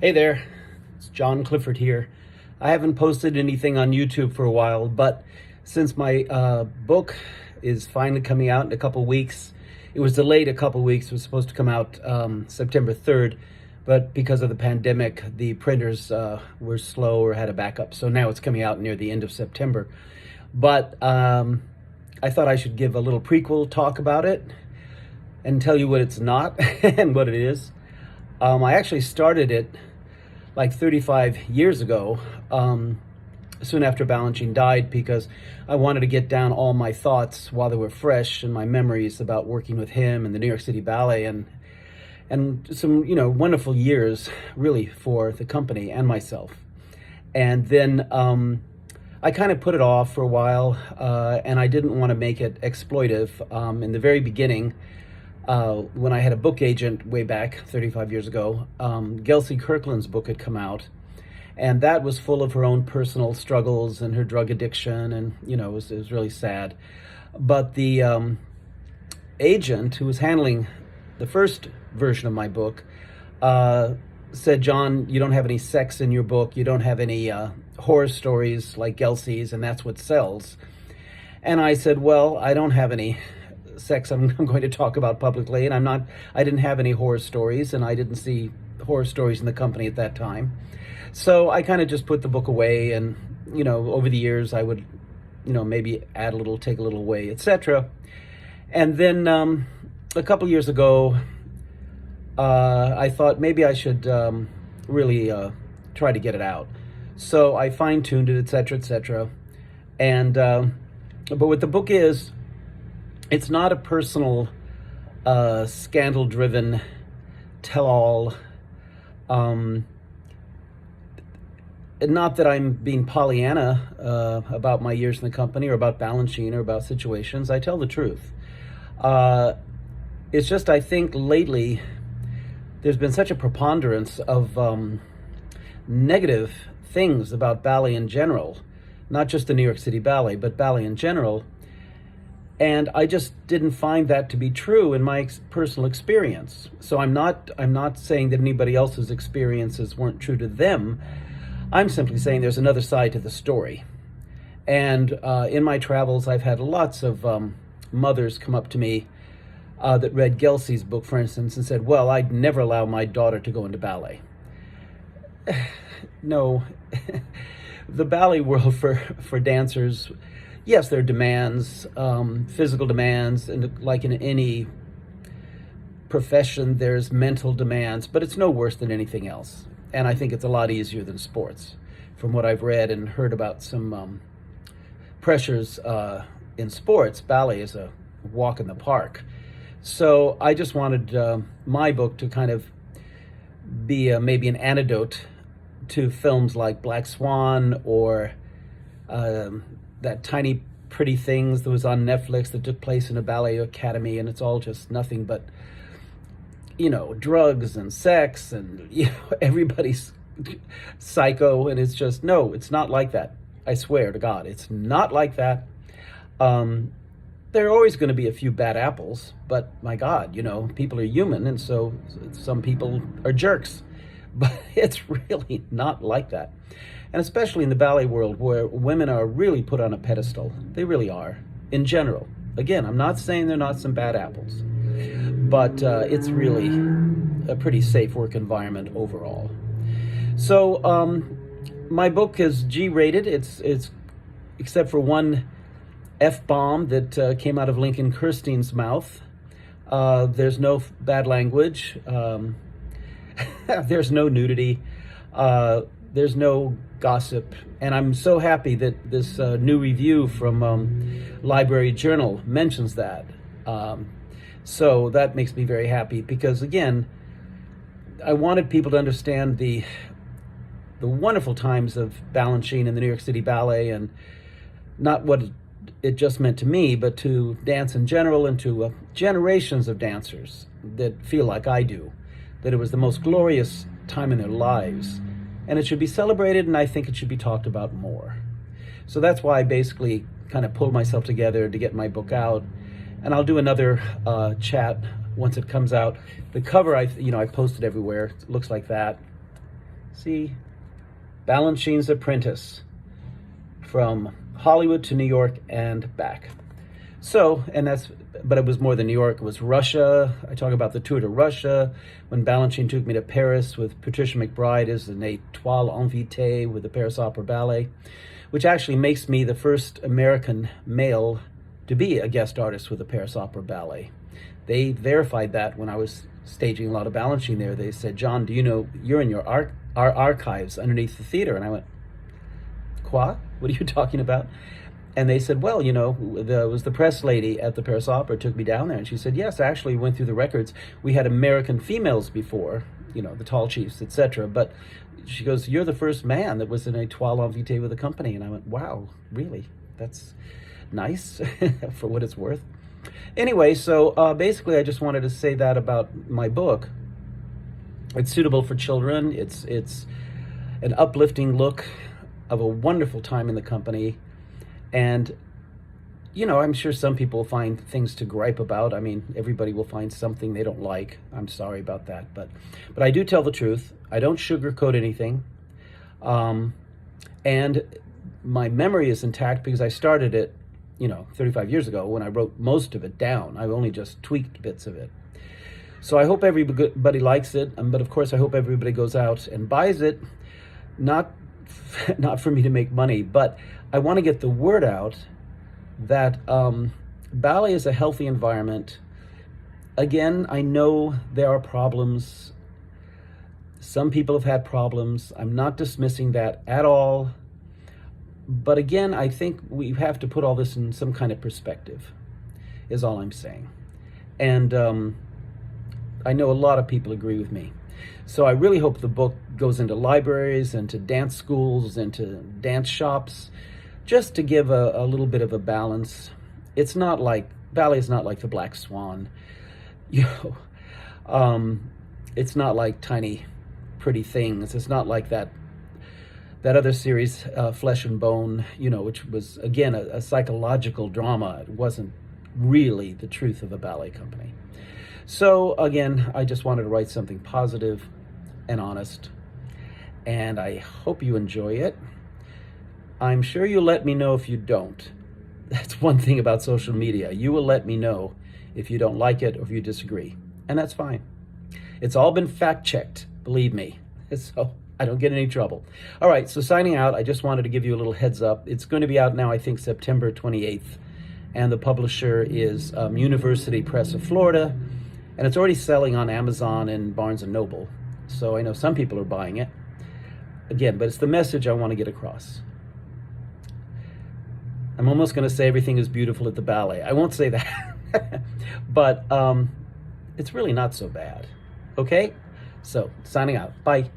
Hey there, it's John Clifford here. I haven't posted anything on YouTube for a while, but since my book is finally coming out in a couple weeks, it was delayed a couple weeks. It was supposed to come out September 3rd, but because of the pandemic, the printers were slow or had a backup. So now it's coming out near the end of September. But I thought I should give a little prequel talk about it and tell you what it's not and what it is. I actually started it like 35 years ago, soon after Balanchine died, because I wanted to get down all my thoughts while they were fresh and my memories about working with him and the New York City Ballet and some, wonderful years really for the company and myself. And then I kind of put it off for a while, and I didn't want to make it exploitive. In the very beginning, when I had a book agent way back 35 years ago, Gelsey Kirkland's book had come out, and that was full of her own personal struggles and her drug addiction, and it was really sad. But the agent who was handling the first version of my book said, "John, you don't have any sex in your book, you don't have any horror stories like Gelsey's, and that's what sells." And I said, "Well, I don't have any sex I'm going to talk about publicly, and I didn't have any horror stories, and I didn't see horror stories in the company at that time." So I kind of just put the book away, and over the years I would maybe add a little, take a little away, etc. And then a couple years ago, I thought maybe I should really try to get it out. So I fine-tuned it, etc., etc. And but what the book is, it's not a personal, scandal-driven tell-all. Not that I'm being Pollyanna about my years in the company or about Balanchine or about situations. I tell the truth. It's just I think lately there's been such a preponderance of negative things about ballet in general, not just the New York City Ballet, but ballet in general. And I just didn't find that to be true in my personal experience. So I'm not saying that anybody else's experiences weren't true to them. I'm simply saying there's another side to the story. And in my travels, I've had lots of mothers come up to me that read Gelsey's book, for instance, and said, "Well, I'd never allow my daughter to go into ballet." No, the ballet world for dancers, yes, there are demands, physical demands, and like in any profession, there's mental demands, but it's no worse than anything else. And I think it's a lot easier than sports. From what I've read and heard about some pressures in sports, ballet is a walk in the park. So I just wanted my book to kind of be maybe an antidote to films like Black Swan or that Tiny Pretty Things that was on Netflix that took place in a ballet academy, and it's all just nothing but drugs and sex, and everybody's psycho, and it's just, no, it's not like that. I swear to God, it's not like that. There are always going to be a few bad apples, but my God, people are human, and so some people are jerks, but it's really not like that. And especially in the ballet world, where women are really put on a pedestal. They really are, in general. Again, I'm not saying there are not some bad apples, but it's really a pretty safe work environment overall. So my book is G-rated. It's except for one F-bomb that came out of Lincoln Kirstein's mouth. There's no bad language. There's no nudity. There's no gossip. And I'm so happy that this new review from Library Journal mentions that. So that makes me very happy, because again, I wanted people to understand the wonderful times of Balanchine and the New York City Ballet, and not what it just meant to me, but to dance in general and to generations of dancers that feel like I do, that it was the most glorious time in their lives. And it should be celebrated, and I think it should be talked about more. So that's why I basically kind of pulled myself together to get my book out. And I'll do another chat once it comes out. The cover, I posted everywhere. It looks like that. See, Balanchine's Apprentice, from Hollywood to New York and back. So, but it was more than New York, it was Russia. I talk about the tour to Russia, when Balanchine took me to Paris with Patricia McBride as an étoile invitée with the Paris Opera Ballet, which actually makes me the first American male to be a guest artist with the Paris Opera Ballet. They verified that when I was staging a lot of Balanchine there. They said, John, do you know you're in our archives underneath the theater? And I went, quoi? What are you talking about? And they said, well, was the press lady at the Paris Opera took me down there. And she said, yes, I actually went through the records. We had American females before, the tall chiefs, etc. But she goes, you're the first man that was in a étoile invitée with the company. And I went, wow, really? That's nice for what it's worth. Anyway, so basically I just wanted to say that about my book. It's suitable for children. It's an uplifting look of a wonderful time in the company. And, I'm sure some people will find things to gripe about. I mean, everybody will find something they don't like. I'm sorry about that. But I do tell the truth. I don't sugarcoat anything. And my memory is intact because I started it, 35 years ago when I wrote most of it down. I only just tweaked bits of it. So I hope everybody likes it. But of course, I hope everybody goes out and buys it. Not for me to make money, but I want to get the word out that ballet is a healthy environment. Again, I know there are problems. Some people have had problems. I'm not dismissing that at all. But again, I think we have to put all this in some kind of perspective, is all I'm saying. And I know a lot of people agree with me. So I really hope the book goes into libraries, into dance schools, into dance shops, just to give a little bit of a balance. It's not like, ballet is not like the Black Swan. It's not like Tiny Pretty Things. It's not like that other series, Flesh and Bone, which was, again, a psychological drama. It wasn't really the truth of a ballet company. So, again, I just wanted to write something positive and honest, and I hope you enjoy it. I'm sure you'll let me know if you don't. That's one thing about social media. You will let me know if you don't like it or if you disagree, and that's fine. It's all been fact-checked, believe me, so I don't get in any trouble. All right, so signing out, I just wanted to give you a little heads up. It's going to be out now, I think, September 28th, and the publisher is University Press of Florida, and it's already selling on Amazon and Barnes & Noble. So I know some people are buying it. Again, but it's the message I want to get across. I'm almost going to say everything is beautiful at the ballet. I won't say that. But it's really not so bad. Okay? So, signing out. Bye.